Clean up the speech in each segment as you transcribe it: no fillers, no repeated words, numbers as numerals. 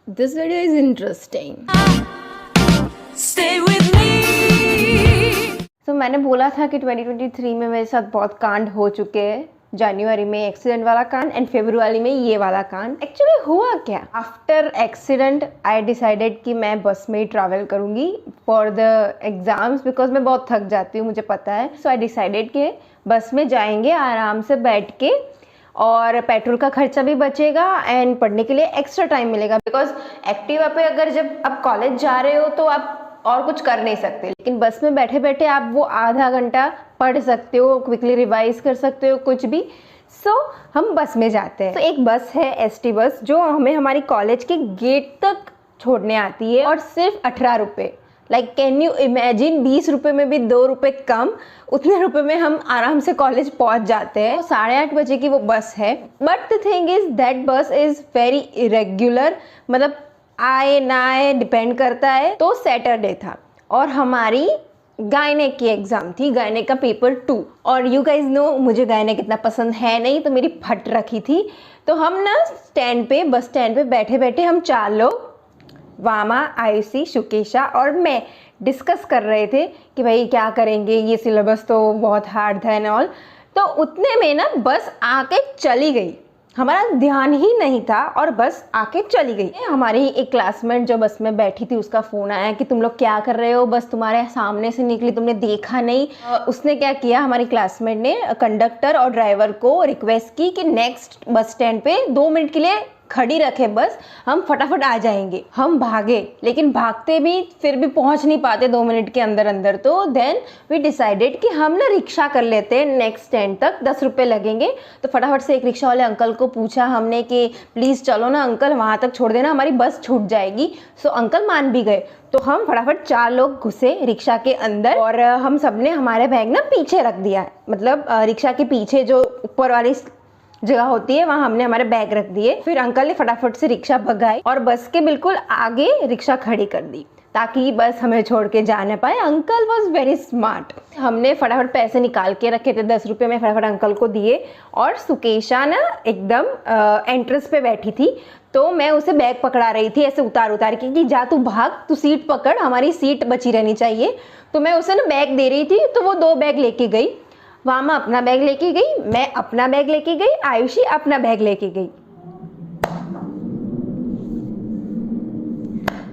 This video is interesting. Stay with me. So मैंने बोला था कि 2023 में मेरे साथ बहुत कांड हो चुके हैं. जनवरी में एक्सीडेंट वाला कांड एंड फरवरी में ये वाला कांड. एक्चुअली हुआ क्या, आफ्टर एक्सीडेंट आई डिसाइडेड कि मैं बस में ही ट्रैवल करूँगी फॉर द एग्ज़ाम्स, बिकॉज मैं बहुत थक जाती हूँ, मुझे पता है. सो आई डिसाइडेड कि बस में जाएंगे आराम से बैठ के, और पेट्रोल का खर्चा भी बचेगा एंड पढ़ने के लिए एक्स्ट्रा टाइम मिलेगा. बिकॉज एक्टिवा पे अगर जब आप कॉलेज जा रहे हो तो आप और कुछ कर नहीं सकते, लेकिन बस में बैठे बैठे आप वो आधा घंटा पढ़ सकते हो, क्विकली रिवाइज कर सकते हो, कुछ भी. सो हम बस में जाते हैं. तो एक बस है एसटी बस, जो हमें हमारी कॉलेज के गेट तक छोड़ने आती है, और सिर्फ 18 रुपये. लाइक कैन यू इमेजिन, 20 रुपये में भी 2 रुपये कम, उतने रुपये में हम आराम से कॉलेज पहुंच जाते हैं. 8:30 बजे की वो बस है. But the thing is that बस इज़ वेरी इरेग्युलर, मतलब आए ना आए डिपेंड करता है. तो सैटरडे था और हमारी गायनेक की एग्ज़ाम थी, गायनेक का पेपर 2. और यू गाइज नो मुझे गायनेक इतना पसंद है नहीं, तो मेरी फट रखी थी. तो हम ना स्टैंड पे, बस स्टैंड पे बैठे बैठे हम 4 लोग, वामा, आयुषी, शुकेशा और मैं, डिस्कस कर रहे थे कि भाई क्या करेंगे, ये सिलेबस तो बहुत हार्ड था एंड ऑल. तो उतने में ना बस आके चली गई, हमारा ध्यान ही नहीं था और बस आके चली गई. हमारी ही एक क्लासमेट जो बस में बैठी थी, उसका फ़ोन आया कि तुम लोग क्या कर रहे हो, बस तुम्हारे सामने से निकली, तुमने देखा नहीं. उसने क्या किया, हमारी क्लासमेट ने कंडक्टर और ड्राइवर को रिक्वेस्ट की कि नेक्स्ट बस स्टैंड पे 2 मिनट के लिए खड़ी रखे बस, हम फटाफट आ जाएंगे. हम भागे, लेकिन भागते भी फिर भी पहुंच नहीं पाते 2 मिनट के अंदर अंदर. तो देन वी डिसाइडेड कि हम ना रिक्शा कर लेते हैं नेक्स्ट स्टैंड तक, 10 रुपये लगेंगे. तो फटाफट से एक रिक्शा वाले अंकल को पूछा हमने कि प्लीज़ चलो ना अंकल, वहाँ तक छोड़ देना, हमारी बस छूट जाएगी. सो अंकल मान भी गए. तो हम फटाफट 4 लोग घुसे रिक्शा के अंदर, और हम सब ने हमारे बैग ना पीछे रख दिया, मतलब रिक्शा के पीछे जो ऊपर वाली जगह होती है, वहाँ हमने हमारे बैग रख दिए. फिर अंकल ने फटाफट से रिक्शा भगाई और बस के बिल्कुल आगे रिक्शा खड़ी कर दी ताकि बस हमें छोड़ के जा ना पाए. Uncle was very smart. हमने फटाफट पैसे निकाल के रखे थे, 10 रुपये में फटाफट अंकल को दिए. और सुकेशा ना एकदम एंट्रेंस पे बैठी थी, तो मैं उसे बैग पकड़ा रही थी ऐसे उतार उतार के कि जा तू भाग, तू सीट पकड़, हमारी सीट बची रहनी चाहिए. तो मैं उसे ना बैग दे रही थी, तो वो 2 बैग लेके गई. वामा अपना बैग लेके गई, मैं अपना बैग लेके गई, आयुषी अपना बैग लेके गई.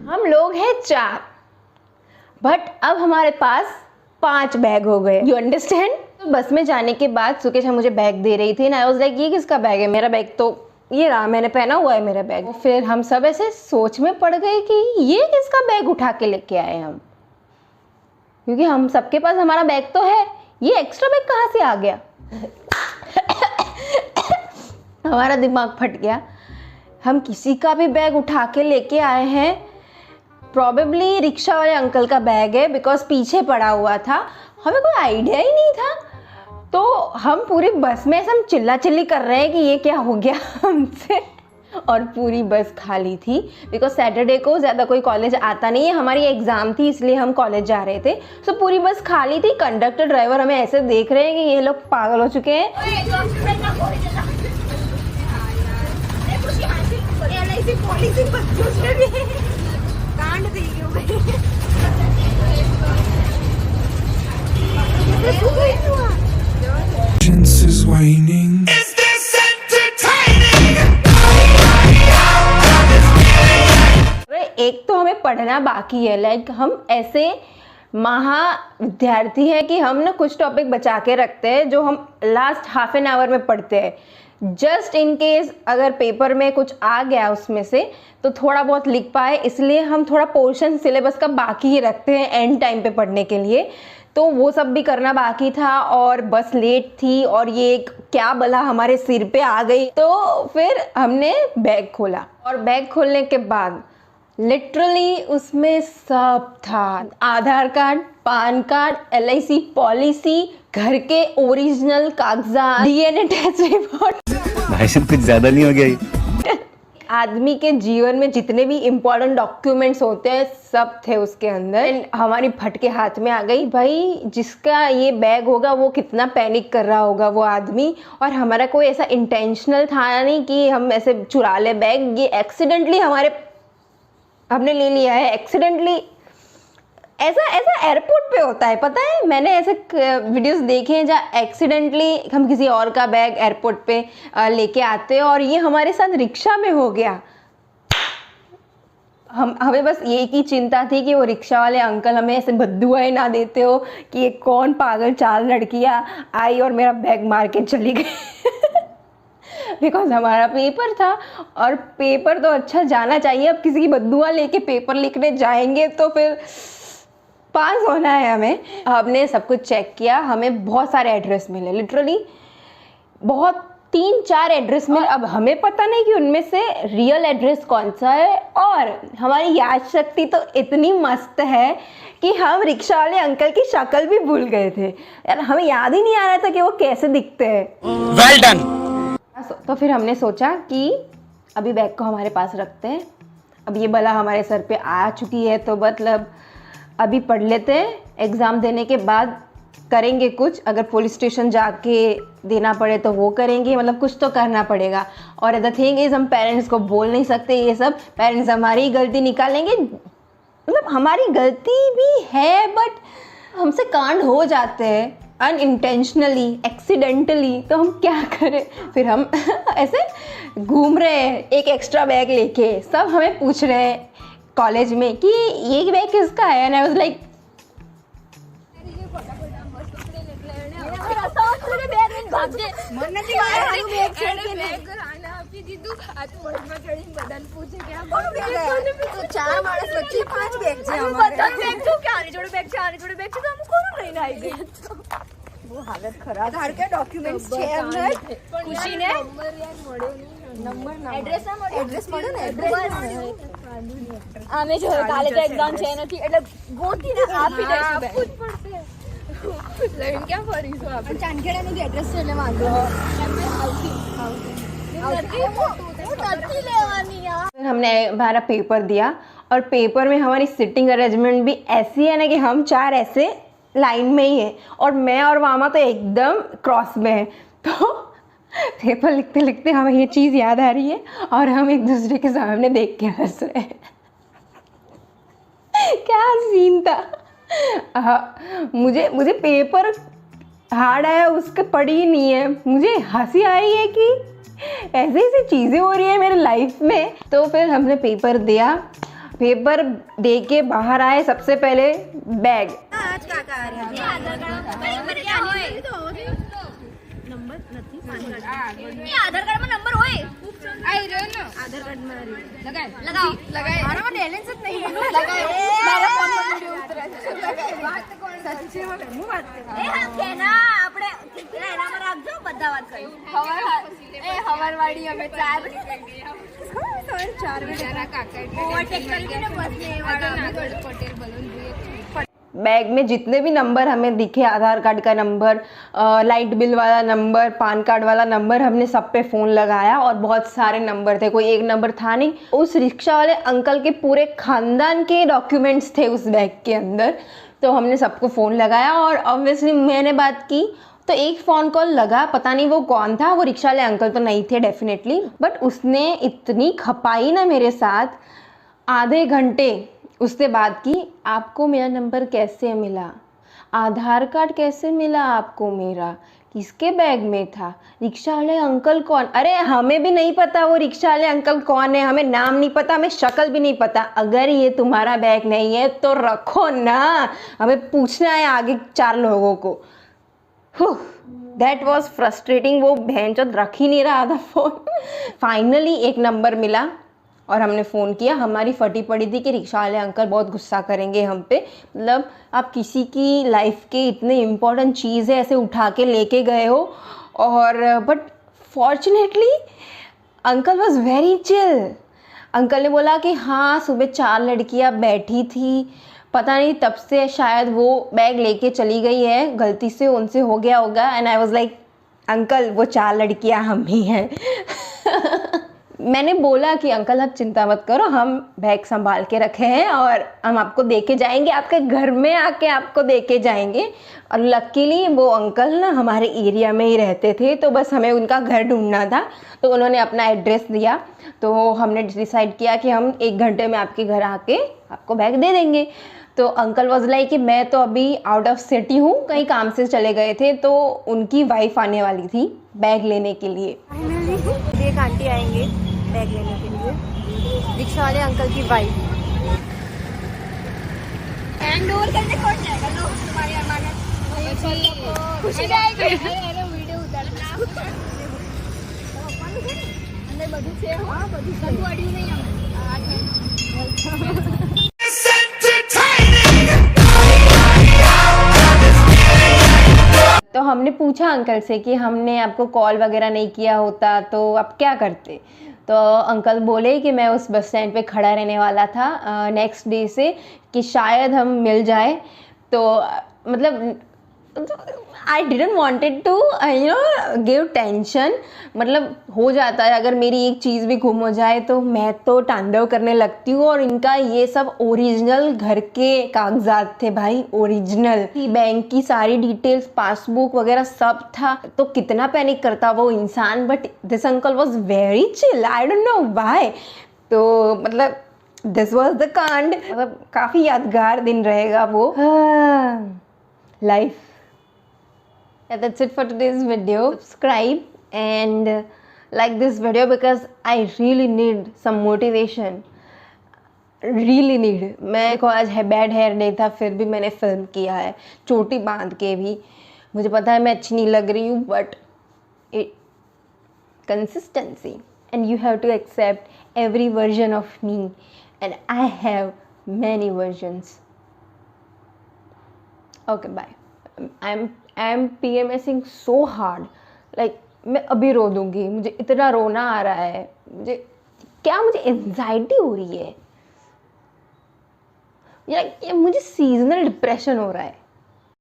हम लोग हैं 4, बट अब हमारे पास 5 बैग हो गए. You understand. तो बस में जाने के बाद सुकेशा मुझे बैग दे रही थी ना, आई वाज लाइक ये किसका बैग है, मेरा बैग तो ये रहा, मैंने पहना हुआ है मेरा बैग. फिर हम सब ऐसे सोच में पड़ गए कि ये किसका बैग उठा के लेके आए हम, क्योंकि हम सबके पास हमारा बैग तो है, ये एक्स्ट्रा बैग कहाँ से आ गया. हमारा दिमाग फट गया. हम किसी का भी बैग उठा के लेके आए हैं, प्रॉबेबली रिक्शा वाले अंकल का बैग है, बिकॉज पीछे पड़ा हुआ था. हमें कोई आइडिया ही नहीं था. तो हम पूरी बस में ऐसे हम चिल्ला चिल्ली कर रहे हैं कि ये क्या हो गया हमसे. और पूरी बस खाली थी, बिकॉज सैटरडे को ज़्यादा कोई कॉलेज आता नहीं है, हमारी एग्ज़ाम थी इसलिए हम कॉलेज जा रहे थे. सो पूरी बस खाली थी. कंडक्टर ड्राइवर हमें ऐसे देख रहे हैं कि ये लोग पागल हो चुके हैं. Is waning. Is this entertaining? एक तो हमें पढ़ना बाकी है, लाइक हम ऐसे महा विद्यार्थी हैं कि हम ना कुछ टॉपिक बचा के रखते हैं जो हम लास्ट हाफ एन आवर में पढ़ते हैं, जस्ट इन केस अगर पेपर में कुछ आ गया उसमें से तो थोड़ा बहुत लिख पाए. इसलिए हम थोड़ा पोर्शन सिलेबस का बाकी ही रखते हैं एंड टाइम पे पढ़ने के लिए. तो वो सब भी करना बाकी था, और बस लेट थी, और ये क्या बला हमारे सिर पे आ गई. तो फिर हमने बैग खोला, और बैग खोलने के बाद लिटरली उसमें सब था. Aadhaar card, PAN card, LIC policy, घर के ओरिजिनल कागजात, DNA टेस्ट रिपोर्ट. भाई साहब कुछ ज्यादा नहीं हो गया ये? आदमी के जीवन में जितने भी इम्पोर्टेंट डॉक्यूमेंट्स होते हैं सब थे उसके अंदर. हमारी फटके हाथ में आ गई. भाई जिसका ये बैग होगा वो कितना पैनिक कर रहा होगा वो आदमी. और हमारा कोई ऐसा इंटेंशनल था नहीं कि हम ऐसे चुरा ले बैग, ये एक्सीडेंटली हमारे हमने ले लिया है एक्सीडेंटली। ऐसा ऐसा एयरपोर्ट पे होता है, पता है, मैंने ऐसे वीडियोस देखे हैं जहाँ एक्सीडेंटली हम किसी और का बैग एयरपोर्ट पे लेके आते हैं, और ये हमारे साथ रिक्शा में हो गया। हमें बस ये की चिंता थी कि वो रिक्शा वाले अंकल हमें ऐसे बद्दुआएं ना देते हो कि ये कौन पागल 4 लड़कियां आई और मेरा बैग मार के चली गई। बिकॉज हमारा पेपर था, और पेपर तो अच्छा जाना चाहिए। अब किसी की बद्दुआ लेके पेपर लिखने जाएंगे तो फिर पास होना है हमें। हमने सब कुछ चेक किया, हमें बहुत सारे एड्रेस मिले, लिटरली बहुत 3-4 एड्रेस मिले। अब हमें पता नहीं कि उनमें से रियल एड्रेस कौन सा है, और हमारी याद शक्ति तो इतनी मस्त है कि हम रिक्शा वाले अंकल की शक्ल भी भूल गए थे यार। हमें याद ही नहीं आ रहा था कि वो कैसे दिखते हैं। Well done. तो फिर हमने सोचा कि अभी बैग को हमारे पास रखते हैं, अब ये बला हमारे सर पे आ चुकी है तो मतलब अभी पढ़ लेते हैं, एग्ज़ाम देने के बाद करेंगे कुछ। अगर पुलिस स्टेशन जाके देना पड़े तो वो करेंगे, मतलब कुछ तो करना पड़ेगा। और द थिंग इज़ हम पेरेंट्स को बोल नहीं सकते ये सब, पेरेंट्स हमारी ही गलती निकालेंगे। मतलब हमारी गलती भी है बट हमसे कांड हो जाते हैं अनइंटेंशनली, एक्सीडेंटली, तो हम क्या करें। फिर हम ऐसे घूम रहे हैं एक एक्स्ट्रा बैग लेके, सब हमें पूछ रहे हैं कॉलेज में कि ये बैग किसका है, and I was like documents છે અંદર ખુશીને એડ્રેસ મળ્યો ને અમે જો કાલે તો એક્ઝામ છે નથી એટલે ગોતીને આપી દઈશું લઈને ક્યાં ફરીશું આપણે ચાંદખેડાનું બી એડ્રેસ છે એટલે વાંધો નથી લેવાની યાર। फिर हमने हमारा पेपर दिया, और पेपर में हमारी सिटिंग अरेंजमेंट भी ऐसी है ना कि हम 4 ऐसे लाइन में ही है, और मैं और मामा तो एकदम क्रॉस में है। तो पेपर लिखते लिखते हमें ये चीज़ याद आ रही है, और हम एक दूसरे के सामने देख के हंस रहे हैं। क्या सीन था। मुझे पेपर हार्ड आया, उसके पढ़ी ही नहीं है। मुझे हंसी आ रही है कि ऐसी ऐसी चीज़ें हो रही है मेरे लाइफ में। तो फिर हमने पेपर दिया, पेपर दे के बाहर आए, सबसे पहले बैग આધાર કાર્ડમાં નંબર હોય આઈ રહ્યો ને આધાર કાર્ડમાં લગાય મારામાં બેલેન્સ જ નહીં લગાય મારા ફોનમાં વિડિયો ઉતરે છે લગાય વાત કોણ સાચી માં હું વાત એ હા કેના આપણે એનામાં રાખજો બધા વાત કરી હવારવાડી અમે 4 વાગ્યા કાકા ઓવરટેક કરી ને બસ ને વાળા પટેલ બલૂન જોઈએ। बैग में जितने भी नंबर हमें दिखे, आधार कार्ड का नंबर, लाइट बिल वाला नंबर, पान कार्ड वाला नंबर, हमने सब पे फ़ोन लगाया, और बहुत सारे नंबर थे, कोई एक नंबर था नहीं। उस रिक्शा वाले अंकल के पूरे ख़ानदान के डॉक्यूमेंट्स थे उस बैग के अंदर। तो हमने सबको फ़ोन लगाया, और ऑब्वियसली मैंने बात की तो एक फ़ोन कॉल लगा, पता नहीं वो कौन था, वो रिक्शा वाले अंकल तो नहीं थे डेफिनेटली, बट उसने इतनी खपाई ना मेरे साथ, आधे घंटे उससे बात की। आपको मेरा नंबर कैसे मिला, आधार कार्ड कैसे मिला आपको मेरा, किसके बैग में था, रिक्शा वाले अंकल कौन। अरे हमें भी नहीं पता वो रिक्शा वाले अंकल कौन है, हमें नाम नहीं पता, हमें शक्ल भी नहीं पता। अगर ये तुम्हारा बैग नहीं है तो रखो ना, हमें पूछना है आगे 4 लोगों को। That was frustrating. वो बहनचोद रख ही नहीं रहा था फ़ोन। फाइनली एक नंबर मिला, और हमने फ़ोन किया। हमारी फटी पड़ी थी कि रिक्शा वाले अंकल बहुत गुस्सा करेंगे हम पे, मतलब आप किसी की लाइफ के इतने इम्पोर्टेंट चीज़ है ऐसे उठा के लेके गए हो। और but fortunately uncle was very chill. Uncle ने बोला कि हाँ सुबह 4 लड़कियां बैठी थी, पता नहीं तब से शायद वो बैग लेके चली गई है, गलती से उनसे हो गया होगा। And I was like uncle वो 4 लड़कियां हम ही हैं। मैंने बोला कि अंकल आप चिंता मत करो, हम बैग संभाल के रखे हैं और हम आपको देके जाएंगे, आपके घर में आके आपको देके जाएंगे। और लकीली वो अंकल ना हमारे एरिया में ही रहते थे, तो बस हमें उनका घर ढूंढना था, तो उन्होंने अपना एड्रेस दिया। तो हमने डिसाइड किया कि हम 1 घंटे में आपके घर आके आपको बैग दे देंगे। तो अंकल वॉज लाइक कि मैं तो अभी आउट ऑफ सिटी हूँ, कहीं काम से चले गए थे, तो उनकी वाइफ आने वाली थी बैग लेने के लिए। एक आंटी आएंगे बैग लेने के लिए, रिक्शा वाले अंकल की वाइफ। हैंड ओवर करने कौन जाएगा? लो तुम्हारी अमानत खुशी जाएगी। अरे वीडियो उतारना अंदर બધું છે હો, બધું અડ્યું નહીં અમે। It's entertaining. तो हमने पूछा अंकल से कि हमने आपको कॉल वगैरह नहीं किया होता तो आप क्या करते। तो अंकल बोले कि मैं उस बस स्टैंड पे खड़ा रहने वाला था नेक्स्ट डे से, कि शायद हम मिल जाए। तो मतलब I didn't wanted to give tension. मतलब हो जाता है, अगर मेरी एक चीज़ भी गुम हो जाए तो मैं तो तांडव करने लगती हूँ। और इनका ये सब ओरिजिनल घर के कागजात थे भाई, ओरिजिनल। बैंक की सारी डिटेल्स, पासबुक वगैरह सब था। तो कितना पैनिक करता वो इंसान, but this uncle was very chill, I don't know why. तो मतलब दिस वॉज द कांड। मतलब काफ़ी यादगार दिन रहेगा वो life. Yeah, that's it for today's video. Subscribe and like this video because I really need some motivation. Really need. मैं को आज है बैड हेयर नहीं था, फिर भी मैंने फिल्म किया है चोटी बांध के भी। मुझे पता है मैं अच्छी नहीं लग रही हूँ, but it consistency and you have to accept every version of me and I have many versions. Okay, bye. I'm PMSing so hard. Like मैं अभी रो दूँगी, मुझे इतना रोना आ रहा है। मुझे एंजाइटी हो रही है, या मुझे सीजनल डिप्रेशन हो रहा है।